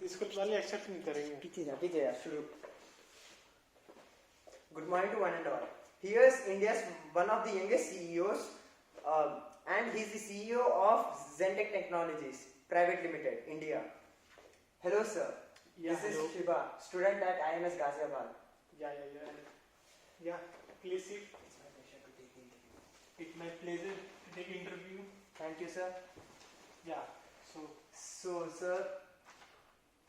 इसको वाले एक्सेप्ट नहीं करेंगे. पीछे जा शुरू. Good morning to one and all. Here's India's one of the youngest CEOs, and he's the CEO of Zentech Technologies Private Limited, India. Hello, sir. Yeah, this hello. is Shiva, student at IMS Ghaziabad. Yeah. Please sit. It's my pleasure to take the interview. It's my pleasure to take interview. Thank you, sir. Yeah. So, sir,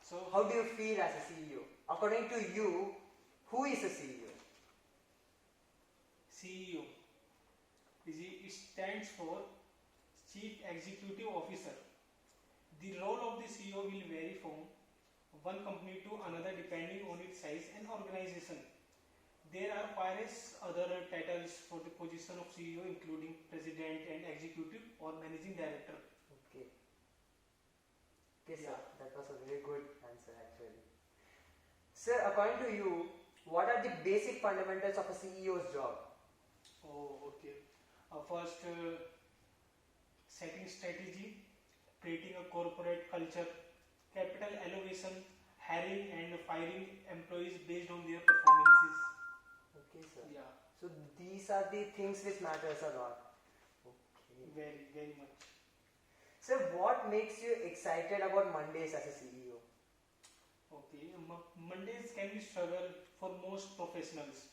So how do you feel as a CEO? According to you, who is a CEO? CEO it stands for Chief Executive Officer. The role of the CEO will vary from one company to another depending on its size and organization. There are various other titles for the position of CEO, including President and Executive or Managing Director. Okay, sir. That was a very good answer, actually. Sir, according to you, what are the basic fundamentals of a CEO's job? Oh, okay. First, setting strategy, creating a corporate culture, capital allocation, hiring and firing employees based on their performances. Okay, sir. Yeah, So these are the things which matters a lot. Okay. very, very much. Sir, what makes you excited about Mondays as a CEO? Okay, Mondays can be struggle for most professionals.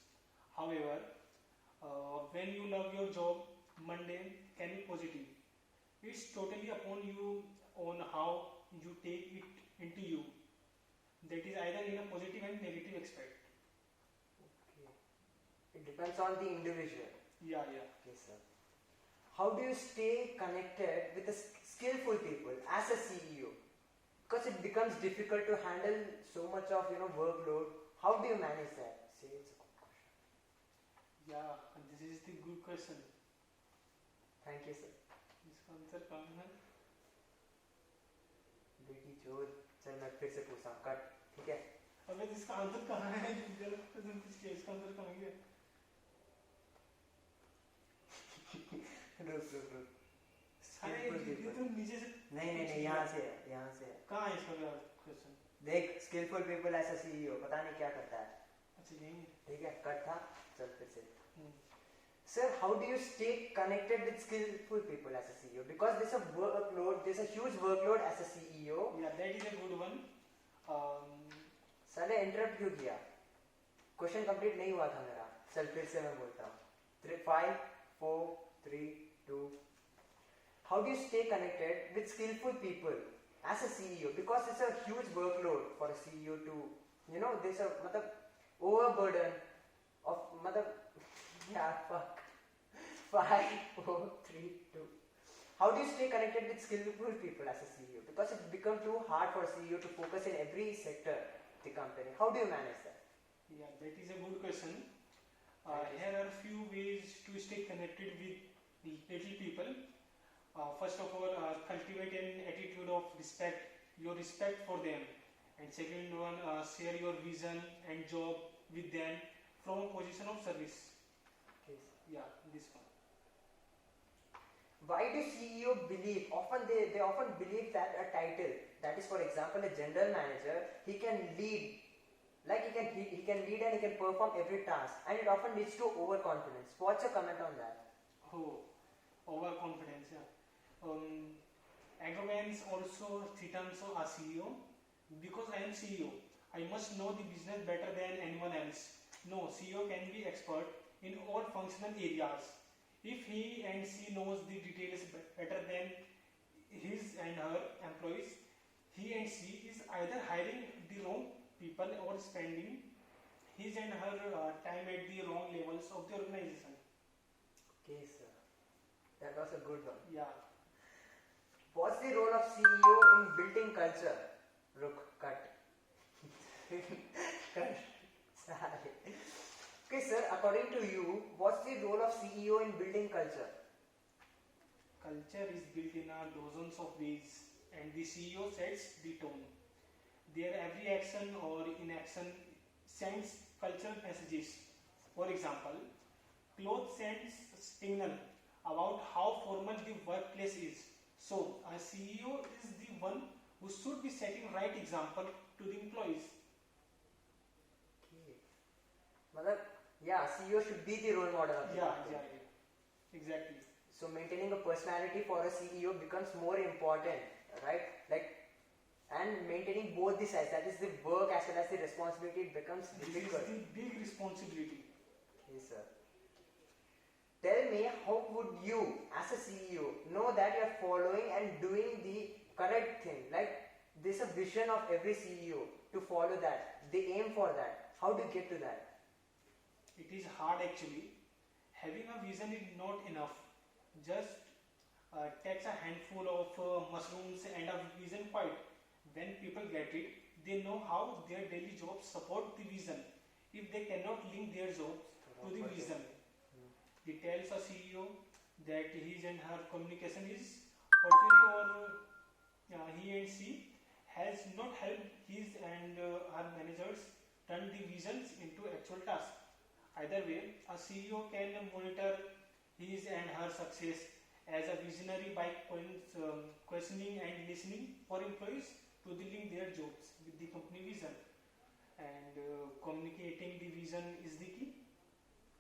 However, when you love your job, Monday can be positive. It's totally upon you on how you take it into you. That is either in a positive and negative aspect. Okay. It depends on the individual. Yeah. Okay, sir. How do you stay connected with the skillful people as a CEO? Because it becomes difficult to handle so much of workload. How do you manage that? Say it's a good question. Yeah, this is the good question. Thank you, sir. इसका answer कहाँ है? बेटी चोर. चल मैं फिर से पूछता हूँ. कट. ठीक है. अबे इसका आंसर कहाँ है? गलत क्वेश्चन पूछ के इसका आंसर कहाँ है? रुक. अरे ये तो नीचे से नहीं यहाँ से है. कहाँ है इसका क्वेश्चन? देख, skillful people as a CEO पता नहीं क्या करता है. अच्छा यही है. ठीक है. कट था. चल फिर से. Sir, how do you stay connected with skillful people as a CEO? Because there's a huge workload as a CEO. Yeah, that is a good one. साले इंटरप्ट क्यों किया? क्वेश्चन कंप्लीट नहीं हुआ था मेरा. चल फिर से मैं बोलता हूँ. 5, 4, 3, 2. How do you stay connected with skillful people as a CEO? Because it's a huge workload for a CEO to, there's a overburden of fuck. 5, 4, 3, 2. How do you stay connected with skillful people as a CEO? Because it's become too hard for a CEO to focus in every sector of the company. How do you manage that? Yeah, that is a good question. Here are few ways to stay connected with little people. First of all, cultivate an attitude of respect, your respect for them. And second one, share your vision and job with them from a position of service. Okay. Yeah, this one. Why do CEO believe, they often believe that a title, that is for example a general manager, he can lead, like he can lead and he can perform every task, and it often leads to overconfidence. What's your comment on that? Oh, overconfidence, yeah. Arrogance also threatens a CEO. Because I am CEO, I must know the business better than anyone else. No, CEO can be expert in all functional areas. If he and she knows the details better than his and her employees, he and she is either hiring the wrong people or spending his and her time at the wrong levels of the organization. Okay, sir. That was a good one. Yeah. What's the role of CEO in building culture? Cut. Sorry. Okay, sir, according to you, what's the role of CEO in building culture? Culture is built in dozens of ways, and the CEO sets the tone. Their every action or inaction sends cultural messages. For example, clothes sends signal about how formal the workplace is. So, a CEO is the one who should be setting right example to the employees. Okay. Matlab, yeah, CEO should be the role model of the company. Exactly. So maintaining a personality for a CEO becomes more important, right? Like, and maintaining both the sides, that is the work as well as the responsibility, it becomes This difficult. is the big responsibility. Yes, sir. Tell me, how would you, as a CEO, know that you are following and doing the correct thing? Like, there's a vision of every CEO to follow that. They aim for that. How do you get to that? It is hard actually. Having a vision is not enough. Just takes a handful of mushrooms and a vision quite. When people get it, they know how their daily jobs support the vision. If they cannot link their jobs to the vision, it tells a CEO that his and her communication is fulfilled, or he and she has not helped his and her managers turn the visions into actual tasks. Either way, a CEO can monitor his and her success as a visionary by questioning and listening for employees to link their jobs with the company vision. And communicating the vision is the key.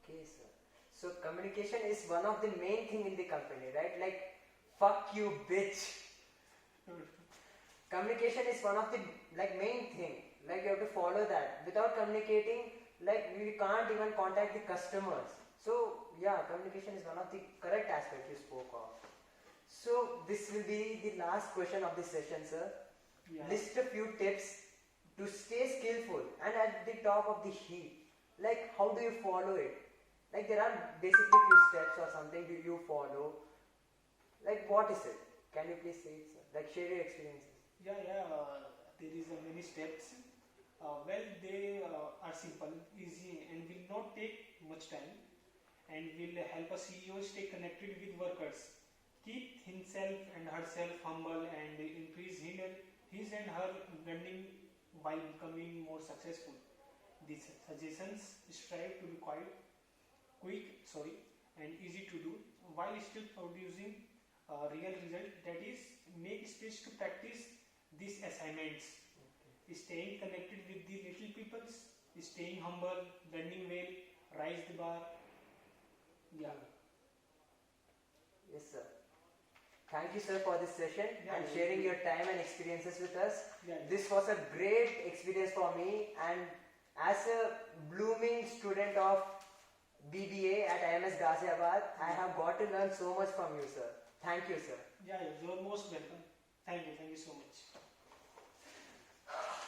Okay, sir. So communication is one of the main thing in the company, right? Like, fuck you, bitch. Communication is one of the main thing. Like, you have to follow that. Without communicating, like, we can't even contact the customers. So yeah, communication is one of the correct aspects you spoke of. So this will be the last question of this session, sir. Yeah. List a few tips to stay skillful and at the top of the heap. Like, how do you follow it? Like, there are basically few steps or something do you follow. Like, what is it? Can you please say it, sir? Like, share your experiences. There is many steps. They are simple, easy, and will not take much time, and will help a CEO stay connected with workers, keep himself and herself humble, and increase his and her learning while becoming more successful. These suggestions strive to be quick, and easy to do, while still producing a real result. That is, make space to practice these assignments. Staying connected with the little peoples, staying humble, learning well, rise the bar. Yeah. Yes, sir. Thank you, sir, for this session and Yeah. sharing your time and experiences with us. Yeah. This was a great experience for me, and as a blooming student of BBA at IMS Ghaziabad, I have got to learn so much from you, sir. Thank you, sir. Yeah, you're most welcome. Thank you so much.